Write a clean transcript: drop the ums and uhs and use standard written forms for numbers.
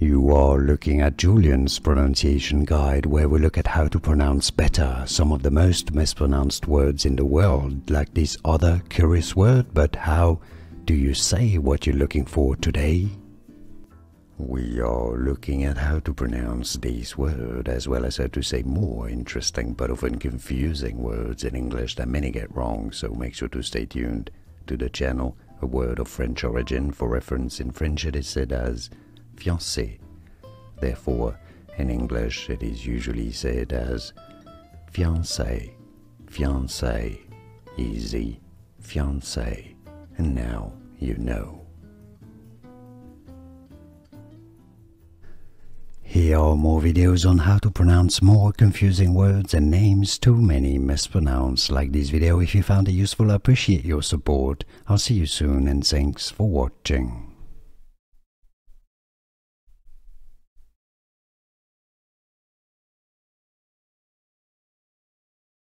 You are looking at Julian's pronunciation guide, where we look at how to pronounce better some of the most mispronounced words in the world, like this other curious word. But how do you say what you're looking for today? We are looking at how to pronounce this word, as well as how to say more interesting but often confusing words in English that many get wrong, so make sure to stay tuned to the channel. A word of French origin. For reference, in French it is said as fiancé. Therefore, in English it is usually said as fiancé, fiancé, easy, fiancé. And now you know. Here are more videos on how to pronounce more confusing words and names too many mispronounced. Like this video if you found it useful. I appreciate your support. I'll see you soon and thanks for watching.